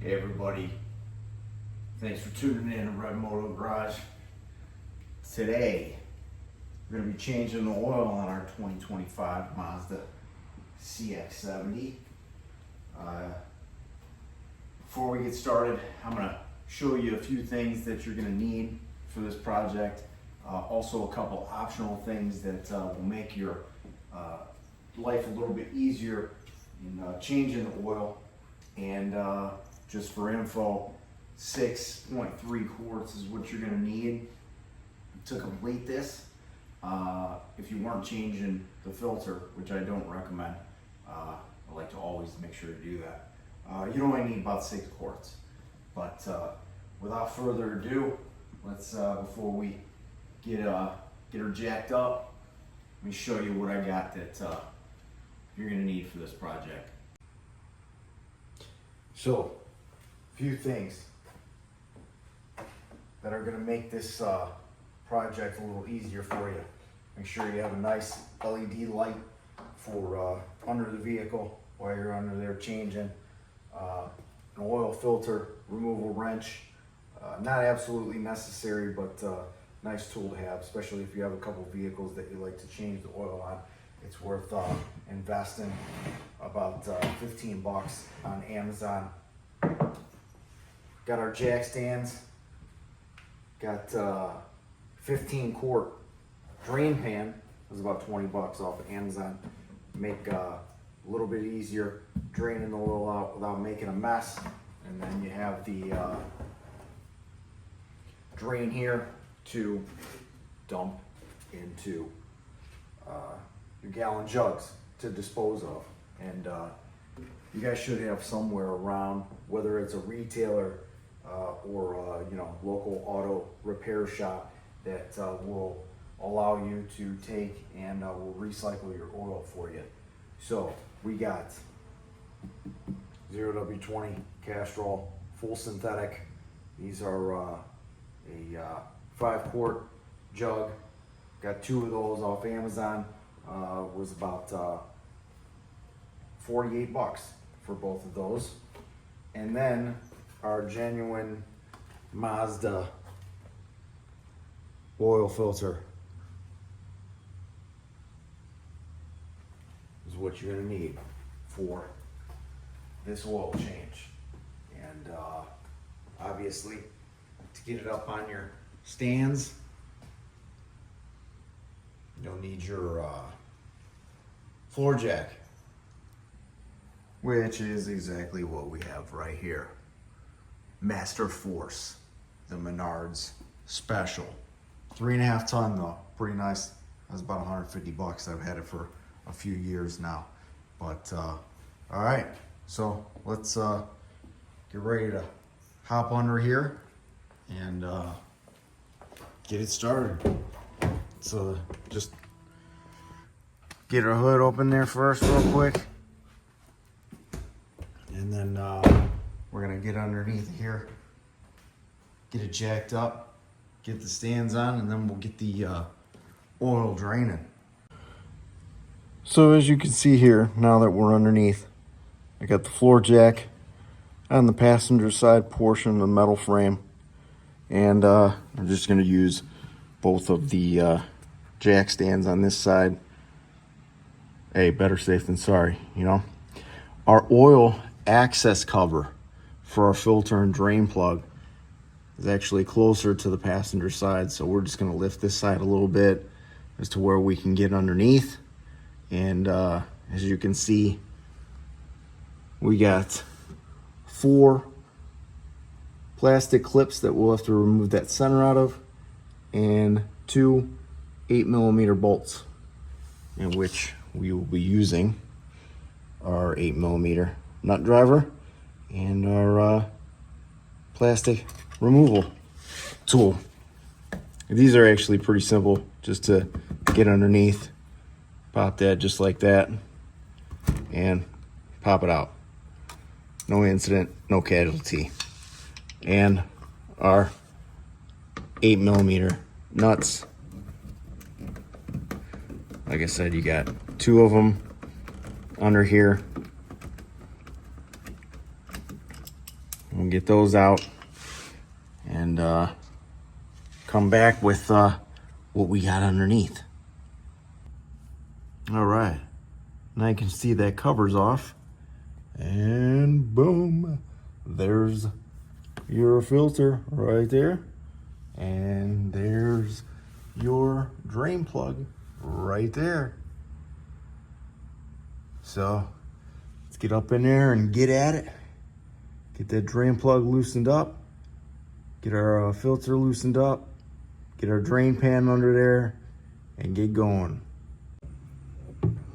Hey everybody, thanks for tuning in to RevMotoGarage. Today, we're going to be changing the oil on our 2025 Mazda CX-70. Before we get started, I'm going to show you a few things that you're going to need for this project. Also a couple optional things that will make your life a little bit easier in changing the oil. And just for info, 6.3 quarts is what you're going to need to complete this. If you weren't changing the filter, which I don't recommend, I like to always make sure to do that. You only need about 6 quarts. But without further ado, let's before we get her jacked up, let me show you what I got that you're going to need for this project. So, a few things that are going to make this project a little easier for you. Make sure you have a nice LED light for under the vehicle while you're under there changing. An oil filter removal wrench. Not absolutely necessary, but nice tool to have, especially if you have a couple vehicles that you like to change the oil on. It's worth investing about 15 bucks on Amazon. Got our jack stands. Got 15 quart drain pan. It was about 20 bucks off of Amazon. Make a little bit easier draining the oil out without making a mess. And then you have the drain here to dump into your gallon jugs to dispose of. And you guys should have somewhere around, whether it's a retailer or local auto repair shop that will allow you to take and will recycle your oil for you. So we got 0W20 Castrol full synthetic. These are a 5 quart jug. Got 2 of those off Amazon. Was about 48 bucks for both of those. And then our genuine MAZDA oil filter is what you're going to need for this oil change. And obviously, to get it up on your stands, you'll need your floor jack, which is exactly what we have right here. Master Force, the Menards Special. 3.5 ton though, pretty nice. That's about 150 bucks. I've had it for a few years now. But all right, so let's get ready to hop under here and get it started. So just get our hood open there first real quick. And then we're gonna get underneath here, get it jacked up, get the stands on, and then we'll get the oil draining. So as you can see here, now that we're underneath, I got the floor jack on the passenger side portion of the metal frame. And I'm just gonna use both of the jack stands on this side. Hey, better safe than sorry, you know. Our oil access cover for our filter and drain plug is actually closer to the passenger side, so we're just going to lift this side a little bit as to where we can get underneath. And as you can see, we got 4 plastic clips that we'll have to remove that center out of, and 2 8mm bolts, in which we will be using our 8mm nut driver and our plastic removal tool. These are actually pretty simple, just to get underneath, pop that just like that, and pop it out. No incident, no casualty. And our 8mm nuts, like I said, you got 2 of them under here. We'll get those out and come back with what we got underneath. All right, now you can see that cover's off, and boom, there's your filter right there, and there's your drain plug right there. So let's get up in there and get at it. Get that drain plug loosened up, get our filter loosened up, get our drain pan under there, and get going.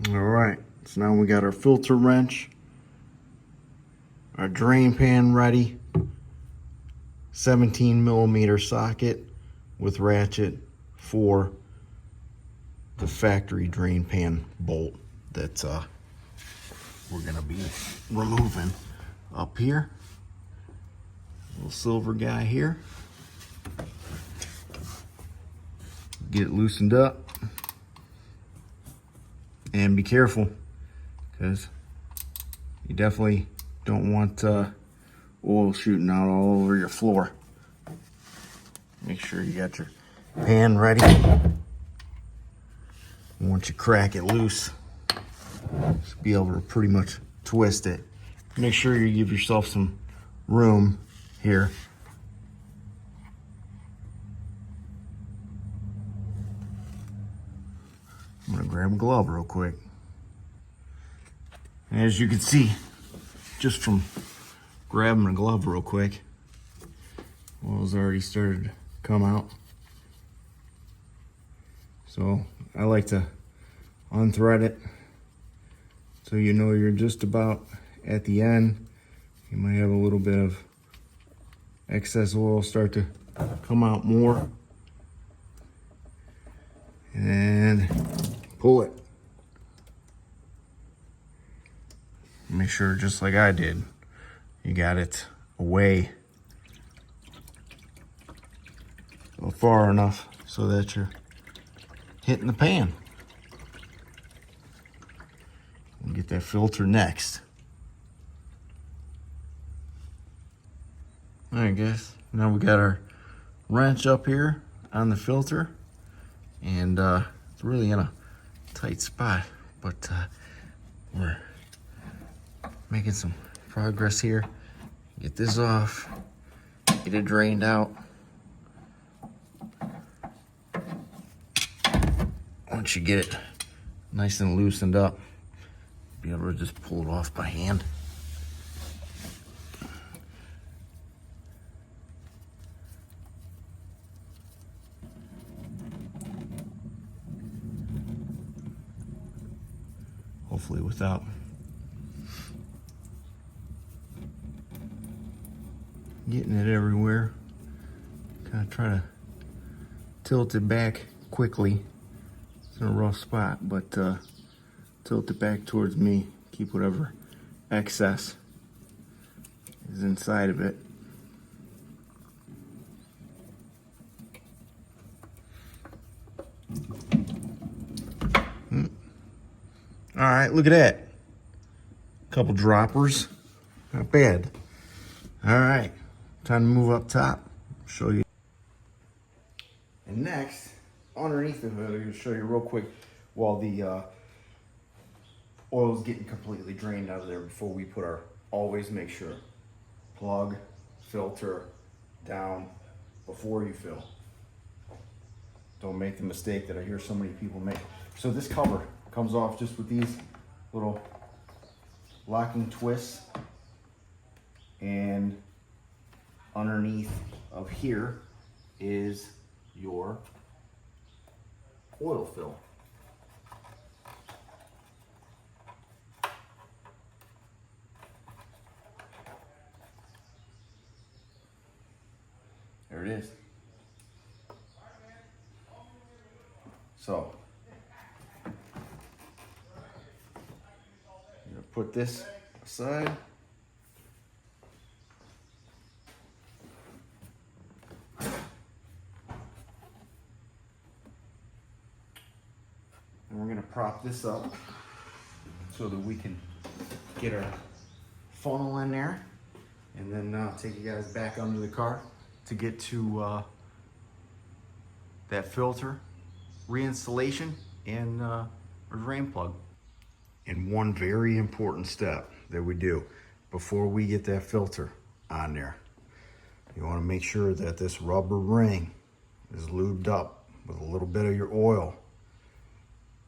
All right, so now we got our filter wrench, our drain pan ready, 17mm socket with ratchet for the factory drain pan bolt that we're gonna be removing up here. Little silver guy here. Get it loosened up. And be careful, because you definitely don't want oil shooting out all over your floor. Make sure you got your pan ready. Once you crack it loose, just be able to pretty much twist it. Make sure you give yourself some room here. I'm gonna grab a glove real quick. And as you can see, just from grabbing a glove real quick, oil's already started to come out. So I like to unthread it so you know you're just about at the end. You might have a little bit of excess oil start to come out more. And pull it. Make sure, just like I did, you got it away far enough so that you're hitting the pan. We'll get that filter next. All right, guys. Now we got our wrench up here on the filter, and it's really in a tight spot, but we're making some progress here. Get this off, get it drained out. Once you get it nice and loosened up, be able to just pull it off by hand. Hopefully without getting it everywhere. Kind of try to tilt it back quickly. It's in a rough spot, but tilt it back towards me. Keep whatever excess is inside of it. All right, look at that. Couple droppers, not bad. All right, time to move up top. Show you. And next, underneath of it, I'm gonna show you real quick while the oil's getting completely drained out of there before we put our, always make sure, plug, filter down before you fill. Don't make the mistake that I hear so many people make. So this cover comes off just with these little locking twists, and underneath of here is your oil fill. There it is. So I'm gonna put this aside. And we're gonna prop this up so that we can get our funnel in there and then take you guys back under the car to get to that filter reinstallation and drain plug. And one very important step that we do before we get that filter on there, you want to make sure that this rubber ring is lubed up with a little bit of your oil.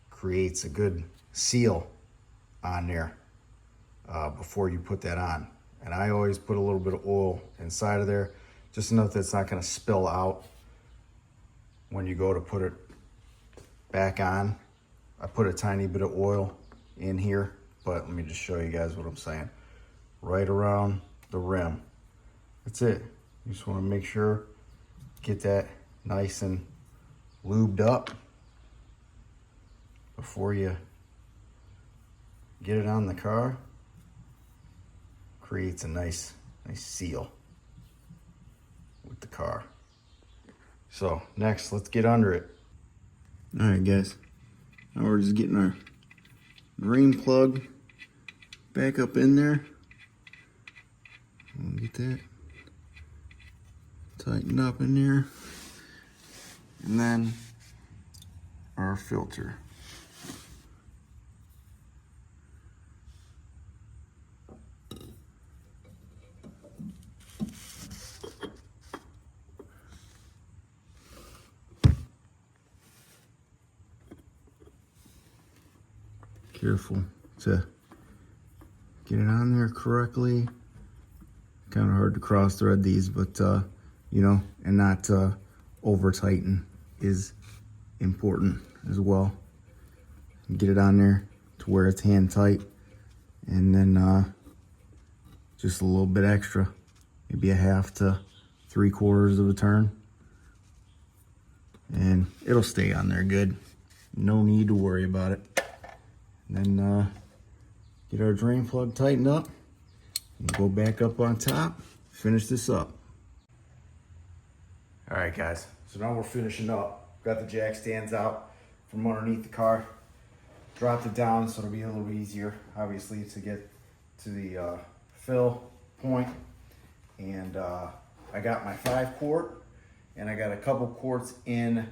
Creates a good seal on there before you put that on. And I always put a little bit of oil inside of there, just enough that it's not going to spill out when you go to put it back on. I put a tiny bit of oil in here, but let me just show you guys what I'm saying. Right around the rim. That's it. You just want to make sure, get that nice and lubed up before you get it on the car. Creates a nice seal with the car. So next, let's get under it. All right, guys. Now we're just getting our drain plug back up in there. We'll get that tightened up in there. And then our filter. Careful to get it on there correctly. Kind of hard to cross thread these, but you know, and not over tighten is important as well. Get it on there to where it's hand tight, and then just a little bit extra, maybe a 1/2 to 3/4 of a turn, and it'll stay on there good. No need to worry about it. And then get our drain plug tightened up and go back up on top, finish this up. All right, guys, so now we're finishing up. Got the jack stands out from underneath the car. Dropped it down so it'll be a little easier, obviously, to get to the fill point. And I got my 5-quart, and I got a couple quarts in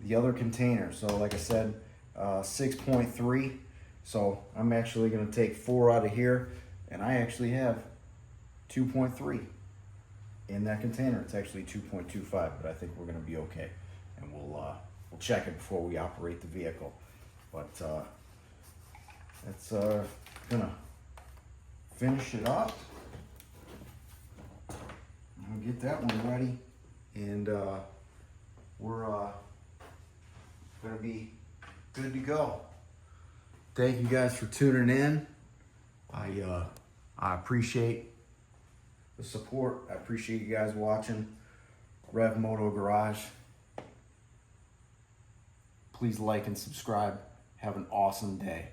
the other container. So like I said, 6.3. So I'm actually gonna take 4 out of here, and I actually have 2.3 in that container. It's actually 2.25, but I think we're gonna be okay. And we'll check it before we operate the vehicle. But that's gonna finish it up. I'll get that one ready, and we're gonna be good to go. Thank you guys for tuning in. I appreciate the support. I appreciate you guys watching RevMotoGarage. Please like and subscribe. Have an awesome day.